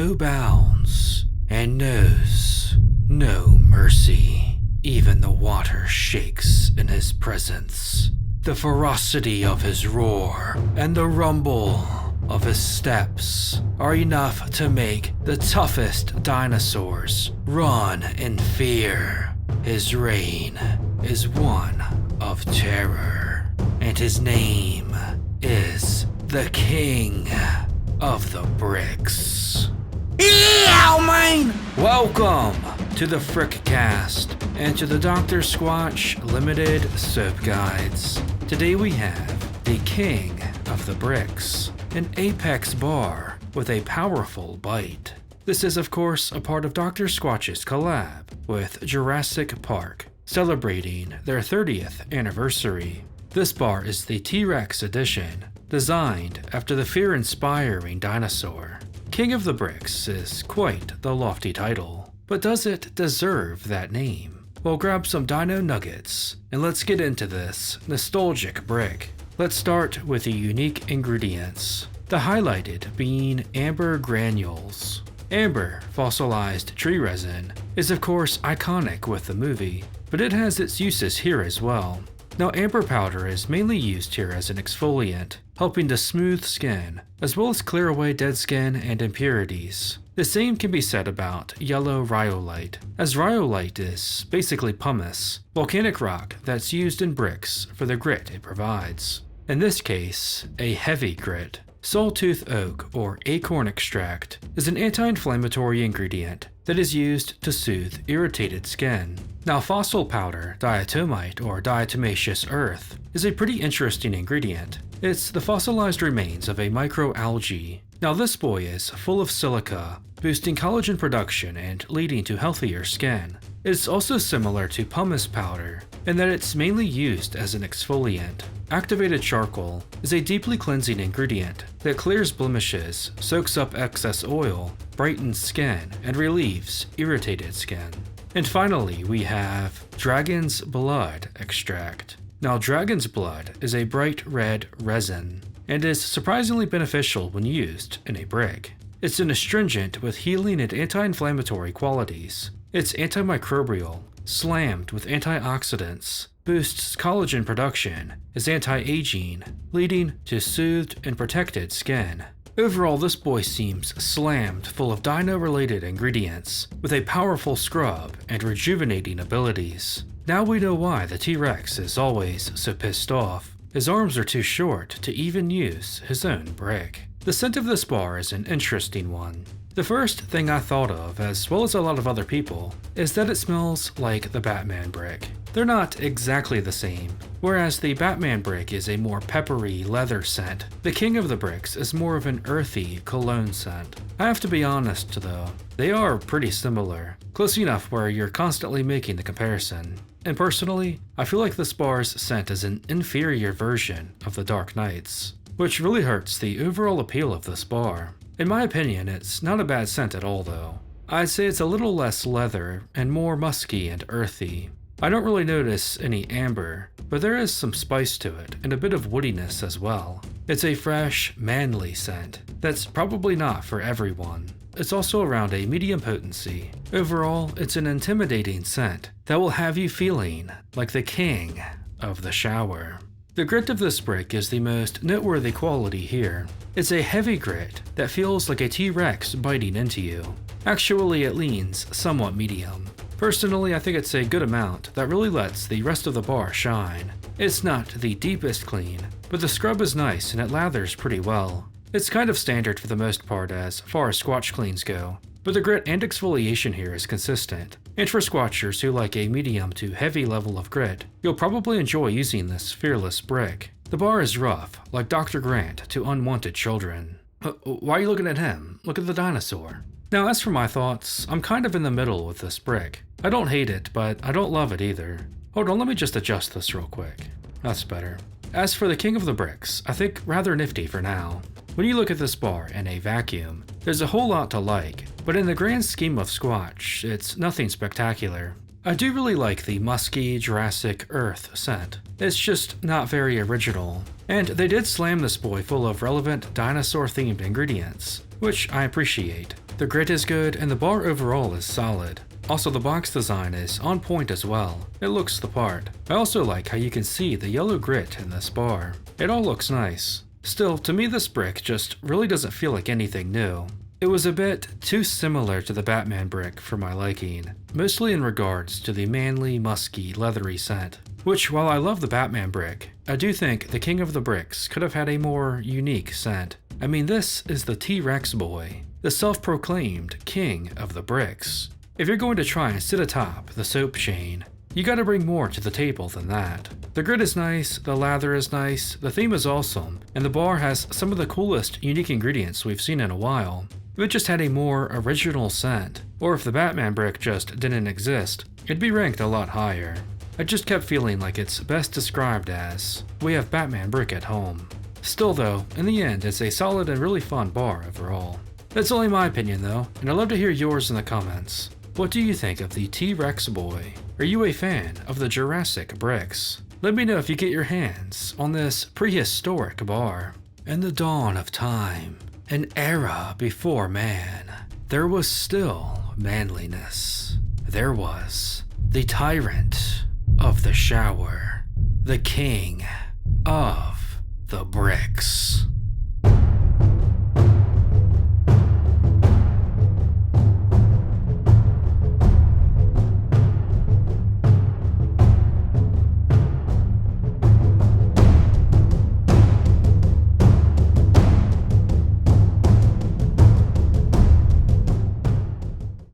no bounds and knows no mercy. Even the water shakes in his presence. The ferocity of his roar and the rumble of his steps are enough to make the toughest dinosaurs run in fear. His reign is one of terror, and his name is the King of the Briccs. Yeah, man! Welcome to the Frickcast and to the Dr. Squatch Limited Soap Guides. Today we have the King of the Briccs, an apex bar with a powerful bite. This is of course a part of Dr. Squatch's collab with Jurassic Park, celebrating their 30th anniversary. This bar is the T-Rex edition, designed after the fear-inspiring dinosaur. King of the Briccs is quite the lofty title, but does it deserve that name? Well, grab some dino nuggets, and let's get into this nostalgic brick. Let's start with the unique ingredients, the highlighted being amber granules. Amber, fossilized tree resin, is of course iconic with the movie, but it has its uses here as well. Now, amber powder is mainly used here as an exfoliant, helping to smooth skin, as well as clear away dead skin and impurities. The same can be said about yellow rhyolite, as rhyolite is basically pumice, volcanic rock that's used in bricks for the grit it provides. In this case, a heavy grit. Sawtooth oak or acorn extract is an anti-inflammatory ingredient that is used to soothe irritated skin. Now, fossil powder, diatomite or diatomaceous earth, is a pretty interesting ingredient. It's the fossilized remains of a microalgae. Now, this boy is full of silica, boosting collagen production and leading to healthier skin. It's also similar to pumice powder in that it's mainly used as an exfoliant. Activated charcoal is a deeply cleansing ingredient that clears blemishes, soaks up excess oil, brightens skin, and relieves irritated skin. And finally, we have dragon's blood extract. Now, dragon's blood is a bright red resin and is surprisingly beneficial when used in a brick. It's an astringent with healing and anti-inflammatory qualities. It's antimicrobial, slammed with antioxidants, boosts collagen production, is anti-aging, leading to soothed and protected skin. Overall, this boy seems slammed full of dino-related ingredients, with a powerful scrub and rejuvenating abilities. Now we know why the T-Rex is always so pissed off. His arms are too short to even use his own brick. The scent of this bar is an interesting one. The first thing I thought of, as well as a lot of other people, is that it smells like the Batman brick. They're not exactly the same. Whereas the Batman brick is a more peppery leather scent, the King of the Briccs is more of an earthy cologne scent. I have to be honest though, they are pretty similar, close enough where you're constantly making the comparison. And personally, I feel like this bar's scent is an inferior version of the Dark Knight's, which really hurts the overall appeal of this bar. In my opinion, it's not a bad scent at all though. I'd say it's a little less leather and more musky and earthy. I don't really notice any amber, but there is some spice to it and a bit of woodiness as well. It's a fresh, manly scent that's probably not for everyone. It's also around a medium potency. Overall, it's an intimidating scent that will have you feeling like the king of the shower. The grit of this brick is the most noteworthy quality here. It's a heavy grit that feels like a T-Rex biting into you. Actually, it leans somewhat medium. Personally, I think it's a good amount that really lets the rest of the bar shine. It's not the deepest clean, but the scrub is nice and it lathers pretty well. It's kind of standard for the most part as far as Squatch cleans go, but the grit and exfoliation here is consistent. And for Squatchers who like a medium to heavy level of grit, you'll probably enjoy using this fearless brick. The bar is rough, like Dr. Grant to unwanted children. Why are you looking at him? Look at the dinosaur. Now, as for my thoughts, I'm kind of in the middle with this brick. I don't hate it, but I don't love it either. Hold on, let me just adjust this real quick. That's better. As for the King of the Briccs, I think rather nifty for now. When you look at this bar in a vacuum, there's a whole lot to like, but in the grand scheme of Squatch, it's nothing spectacular. I do really like the musky Jurassic Earth scent. It's just not very original. And they did slam this boy full of relevant dinosaur-themed ingredients, which I appreciate. The grit is good and the bar overall is solid. Also, the box design is on point as well. It looks the part. I also like how you can see the yellow grit in this bar. It all looks nice. Still, to me this brick just really doesn't feel like anything new. It was a bit too similar to the Batman brick for my liking, mostly in regards to the manly, musky, leathery scent. Which, while I love the Batman brick, I do think the King of the Bricks could have had a more unique scent. I mean, this is the T-Rex boy, the self-proclaimed King of the Bricks. If you're going to try and sit atop the soap chain, you gotta bring more to the table than that. The grit is nice, the lather is nice, the theme is awesome, and the bar has some of the coolest unique ingredients we've seen in a while. If it just had a more original scent, or if the Batman brick just didn't exist, it'd be ranked a lot higher. I just kept feeling like it's best described as, we have Batman brick at home. Still though, in the end, it's a solid and really fun bar overall. That's only my opinion though, and I'd love to hear yours in the comments. What do you think of the T-Rex boy? Are you a fan of the Jurassic Bricks? Let me know if you get your hands on this prehistoric bar. In the dawn of time, an era before man, there was still manliness. There was the Tyrant of the shower, the King of the Bricks.